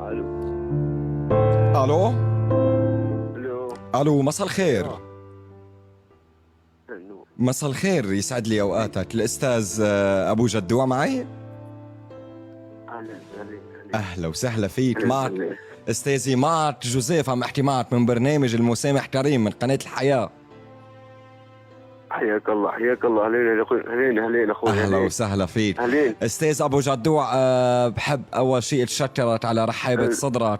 الو. الو. الو. الو، مساء الخير. الو. مساء الخير، يسعد لي اوقاتك. الاستاذ ابو جدوع معي. اهلا اهلا اهلا وسهلا فيك. معك اهلا. استاذي، معك جوزيف، عم احكي معك من برنامج المسامح كريم من قناة الحياة. حياك الله حياك الله. اهلين اخوي، اهلين اخوي. اهلا وسهلا فيك اهلين. استاذ ابو جدوع. بحب اول شيء اتشكرك على رحابة صدرك.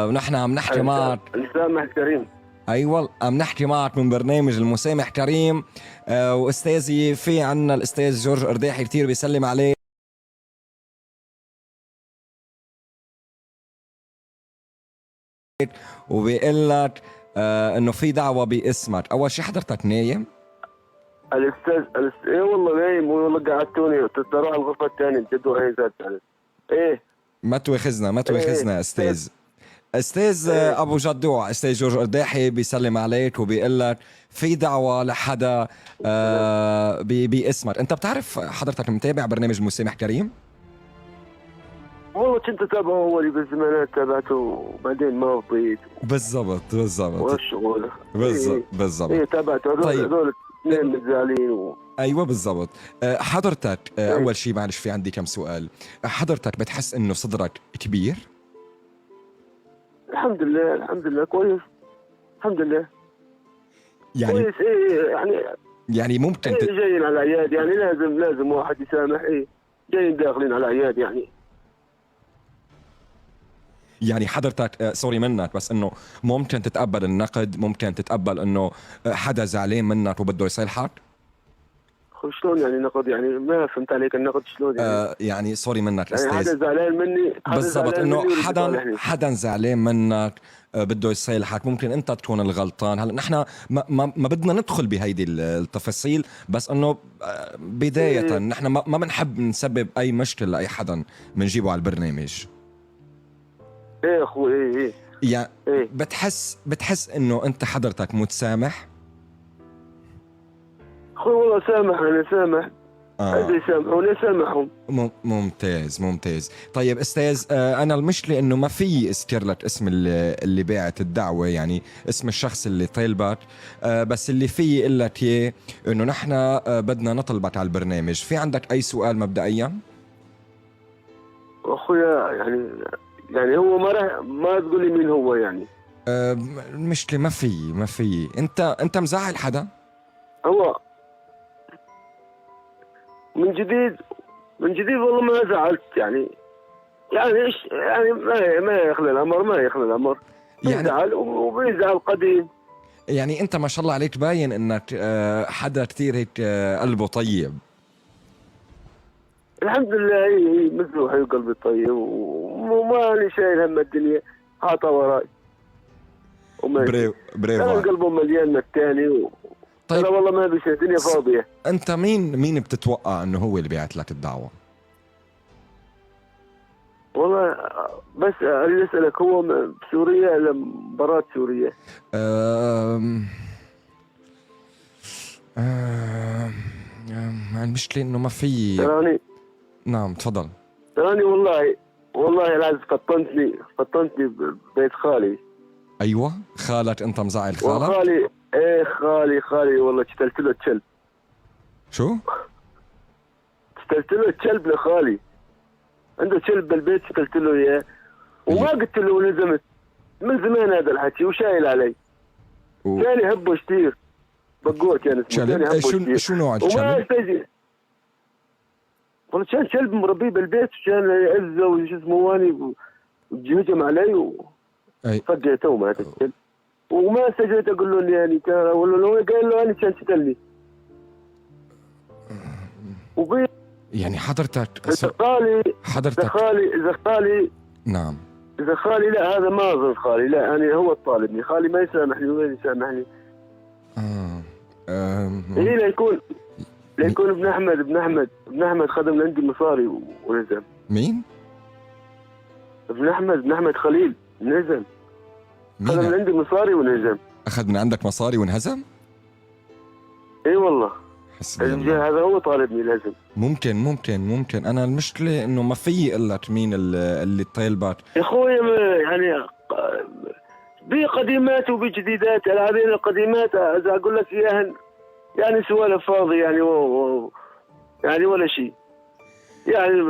ونحن عم نحكي معك. المسامح كريم. ايوه، عم نحكي معك من برنامج المسامح كريم. واستاذي، في عنا الاستاذ جورج ارداحي كثير بيسلم عليه وبيقول لك انه في دعوة باسمك. اول شيء، حضرتك نايم؟ ايه والله نايم، والله قعدتوني تروح الغرفه الثانيه جدوا هي ذات يعني. ايه ما تواخذنا إيه. استاذ. استاذ إيه. ابو جدوع، استاذ جورج ارداحي بيسلم عليك وبيقول لك في دعوة لحدا باسمك. انت بتعرف حضرتك متابع برنامج المسامح كريم؟ والله كنت اتابعه اولي بالزمانات تابعته، وبعدين ما فضيت بالضبط والشغل. بالضبط. ايه تابعته. طيب. هذول اثنين متزعلين ايوه بالضبط. حضرتك إيه. اول شيء، معلش في عندي كم سؤال. حضرتك بتحس انه صدرك كبير؟ الحمد لله الحمد لله كويس. الحمد لله يعني كويس. ايه يعني ممكن إيه جايين على العياد يعني، لازم واحد يسامح. ايه جايين داخلين على العياد يعني. يعني حضرتك سوري منك، بس انه ممكن تتقبل النقد، ممكن تتقبل انه حدا زعلان منك وبده يصالحك؟ شلون يعني نقد؟ يعني ما فهمت عليك. النقد شلون يعني؟ يعني سوري منك يعني استاذ. حدا زعلان مني، بالضبط، انه حدا زعلان منك بده يصالحك. ممكن انت تكون الغلطان. هلا نحن ما بدنا ندخل بهيدي التفاصيل، بس انه بداية نحن ما بنحب نسبب اي مشكلة لاي حدا بنجيبه على البرنامج. ايه اخوي. ايه يعني إيه. بتحس انه انت حضرتك متسامح؟ اخوي والله سامح، انا سامح. هذا يسامحوني سامحهم. ممتاز. طيب استاذ، انا المشكله انه ما في اذكر لك اسم اللي باعت الدعوه، يعني اسم الشخص اللي طالبك. بس اللي في يقول لك اياه انه نحن بدنا نطلبك على البرنامج. في عندك اي سؤال مبدئيا؟ اخويا يعني هو ما تقول لي مين هو يعني. المشكله ما في انت مزعل حدا؟ هو من جديد والله ما زعلت يعني. يعني ايش يعني؟ ما يخلى الامر. يعني بيزعل وبيزعل قديم. يعني انت ما شاء الله عليك باين انك حدا كثير هيك قلبه طيب. الحمد لله. هي مزروحي وقلبي طيب، وما لي شايل هم الدنيا، حاطه وراي وماشي. بريفو. قلبه مليان من الثاني. طيب والله ما بيش، الدنيا فاضيه. انت مين بتتوقع انه هو اللي بعت لك الدعوه؟ والله بس اريد اسالك، هو بسوريا ولا برات سوريا؟ المشكله انه ما في. تراني نعم تفضل. والله العز فطنتني ببيت خالي. ايوه، خالك انت مزعل خالك؟ وخالي ايه خالي والله قتلت له الكلب. شو؟ قتلت له الكلب لخالي، عنده كلب بالبيت قتلت له اياه. وما قلت له ولزمت من زمان هذا الحكي وشايل علي. كان يحبه كثير، بقوه كان اسمه، كان يحبه شو نوع وما الكلب؟ يستجي. والله كان كلب مربيه بالبيت، وكان يعزه وش اسمه واني، وهجم علي وفقيته ومات الكلب. وما استجيت اقول له اني يعني ولا لو قال له انا كان قتلني. وبي يعني حضرتك اذا خالي نعم. اذا خالي لا، هذا ما اظن خالي، لا يعني هو الطالبني. خالي ما يسامحني وين يسامحني؟ إيه ليكون ابن احمد خدم عندي مصاري ونزل. مين؟ ابن احمد خليل نزل. خدم عندي مصاري ونزل. اخذ من عندك مصاري وانهزم؟ اي والله. حسبي الله. هذا هو طالبني لازم. ممكن انا المشكله انه ما في الا مين اللي طالبات. يا اخوي يعني بقديمات وبجديدات. هذه القديمات اذا اقول لك اياها يعني سوالف فاضي يعني يعني ولا شيء يعني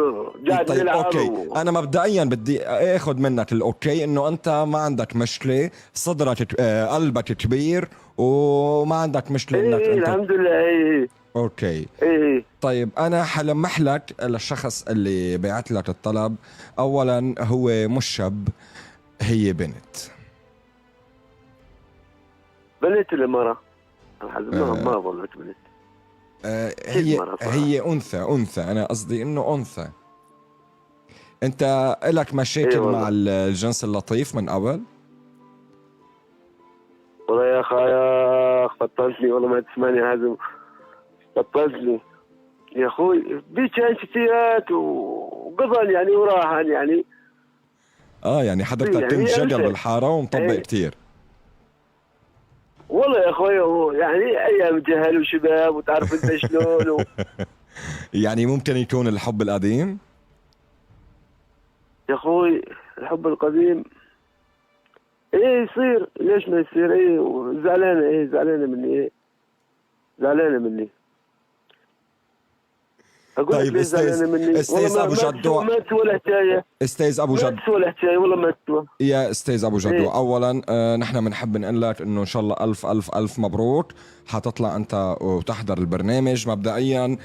قاعد طيب نلعب اوكي انا مبدئيا بدي اخذ منك الاوكي انه انت ما عندك مشكله، صدرك قلبك كبير وما عندك مشكله انك إيه انت الحمد لله. ايه اوكي. ايه طيب انا حلمح لك للشخص اللي بعت لك الطلب، اولا هو مش شاب، هي بنت. بنت ولا مرة؟ ما ظلت بنت. هي انثى انا قصدي انه انثى. انت لك مشاكل إيه مع الجنس اللطيف من قبل؟ والله يا اخ بطلتني والله ما تسمعني هذا. بطلتني يا اخوي بيجي شتيات وقضل يعني وراهن يعني. يعني حضرتك يعني كنت جدل أنت. بالحاره ومطبق إيه. كتير. والله يا اخوي يعني ايام جهل وشباب وتعرف انت شلون يعني ممكن يكون الحب القديم؟ يا اخوي الحب القديم ايه يصير، ليش ما يصير؟ ايه زعلانه، ايه زعلانه مني، ايه زعلانه مني. اقول لك طيب ليش زعلانه مني؟ استاذ ابو جدوع، ما تسوى الحكايه. استاذ ابو ما تسوى الحكايه والله ما تسوى. يا استاذ ابو جدوع، إيه؟ اولا نحن بنحب نقول لك انه ان شاء الله الف الف الف مبروك، حتطلع انت وتحضر البرنامج. مبدئيا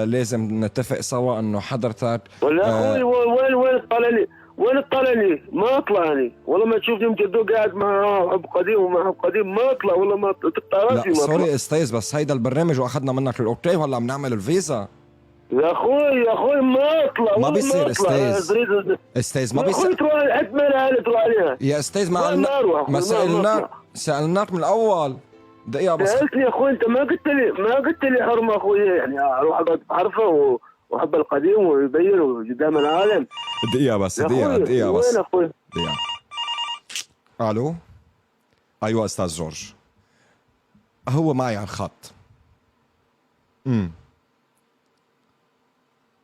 لازم نتفق سوا انه حضرتك ولا اخوي وين طلعني؟ وين طلعني؟ ما طلعني والله. ما تشوفني مجدو قاعد مع حب قديم ومع حب قديم ما اطلع والله. ما تقطع راسي لا ما اطلع. سوري استاذ، بس هيدا البرنامج واخذنا منك الاوكي وهلا بنعمل الفيزا. يا اخوي ما اطلع. ما بيصير استاذ ما يا اخوي بيصير تروح حد ما لها تروح عليها يا استاذ. ما اروح. ما سألناك من الاول. دقيقة بس. سألتني يا اخوي، انت ما قلت لي حرمه اخوي يعني اروح اقعد بحرفه وحب القديم ويبين قدام العالم. دقيقة بس، دقيقة بس. وين اخوي؟ دقيقة. الو. ايوه استاذ جورج، هو معي على الخط.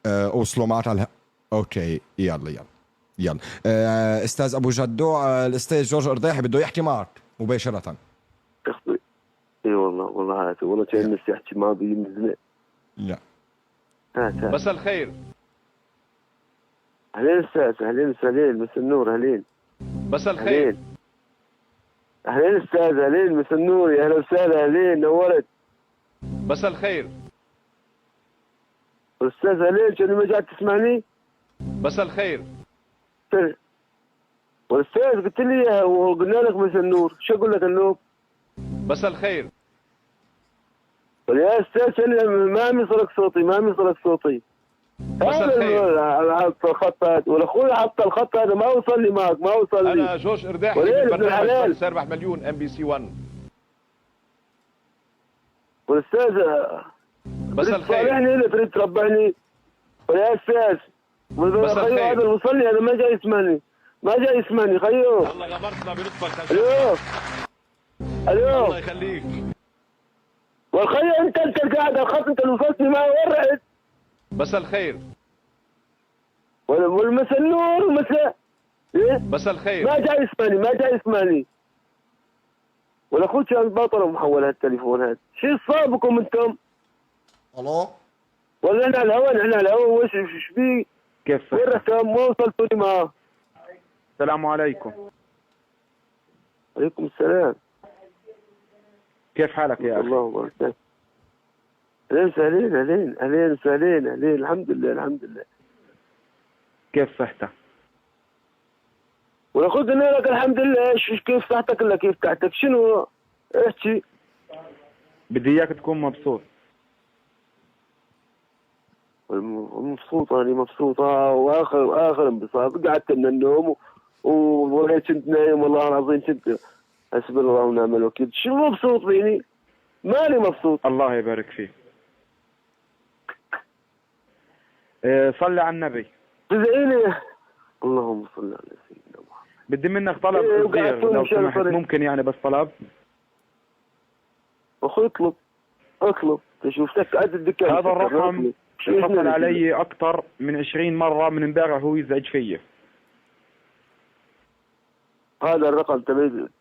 اوصلوا معك على اوكي يلا استاذ ابو جدوع، الاستاذ جورج ارداحي بده يحكي معك مباشرة. اي والله والله كان نفسي احكي معه من زمان. لا مساء الخير. اهلين استاذ، اهلين مساء النور. اهلين مساء الخير. اهلين استاذ، اهلين مساء النور. يا اهلا وسهلا، اهلين نورت. مساء الخير. استاذ اهلين، شنو ما قاعد تسمعني؟ مساء الخير. والاستاذ قلت لي وقلنا لك مساء النور، شو اقول لك النوب؟ مساء الخير. يا استاذ ما عم يصلك صوتي. مساء الخير. حط الخط هذا والاخوي حط الخط هذا ما وصل لي معك، ما وصل لي. انا جورج ارداحي من برنامج سيربح مليون MBC 1. والاستاذ مساء الخير. صالحني اللي تريد تربحني يا استاذ. مساء الخير. هذا وصلني، هذا ما جاي يسمعني خيو. الله غمرتنا بلطفك. الو الله يخليك. والخي انت قاعد على الخط، انت اللي وصلتني معه وين رحت؟ مساء الخير. والمساء النور ومساء ايه؟ مساء الخير. ما جاي يسمعني. والاخوي كان باطل ومحول هالتليفون هذا. شو صابكم انتم؟ الو. ولا انا على الهوا؟ نحن على الهوا. وش بيه؟ كيف؟ وين رحتم؟ ما وصلتوا لي معاه. السلام عليكم. عليكم السلام. كيف حالك يا أخي؟ الله أكبر. أهلين وسهلين. الحمد لله. كيف صحتك؟ وناخذ قلنا لك الحمد لله. كيف صحتك الا كيف تحتك؟ شنو احكي؟ بدي اياك تكون مبسوط. مبسوطة واخر انبساط. قعدت من النوم وليت كنت نايم والله العظيم. كنت حسبي الله ونعم الوكيل. شو مبسوط فيني؟ مالي مبسوط. الله يبارك فيك. صلي على النبي. تدعيني. اللهم صل على سيدنا محمد. بدي منك طلب صغير لو سمحت، ممكن يعني بس طلب؟ اخوي اطلب. شوفتك قد الدكان. هذا الرقم اتصل علي اكثر من 20 مرة من امبارح وهو يزعج فيا. هذا الرقم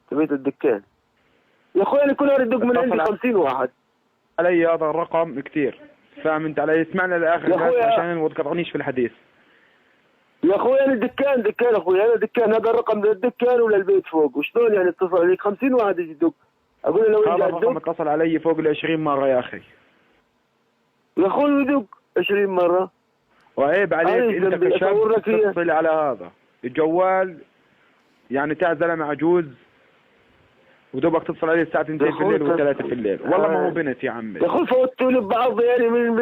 تبيت الدكان يا اخوي. انا كل هذا الدق من عندي 50 واحد علي هذا الرقم كثير. فاهم انت علي؟ اسمعنا للاخر بس عشان ما تقطعنيش في الحديث يا اخوي. انا دكان اخوي، انا دكان. هذا الرقم للدكان ولا البيت فوق؟ وشلون يعني اتصل عليك 50 واحد يجي يدق؟ اقول له لو هذا الرقم اتصل علي فوق ال 20 مرة يا اخي. يا اخوي يدق 20 مرة. وعيب عليك انت كشاب تتصل على هذا الجوال، يعني تاع زلمه عجوز ودوبك تتصل عليه الساعه 2 في الليل و3 في الليل. والله ما هو بنت يا عمي. يا اخوي فوتوا لي ببعض يعني من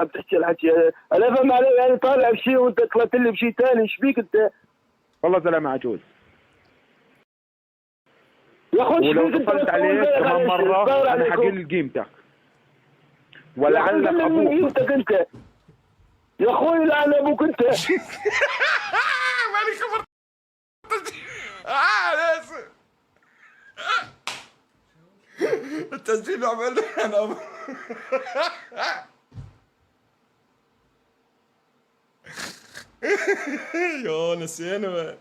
عم تحكي الحكي. انا فاهم علي يعني طالع بشيء وانت طلعت لي بشيء ثاني. ايش بيك انت؟ والله زلمه عجوز يا اخوي. ولو اتصلت عليك كمان مره انا حقل قيمتك ولعلك ابوك. قيمتك انت يا اخوي. لعن ابوك انت. مالي خبر. التسجيل عمل انا يا نسينا.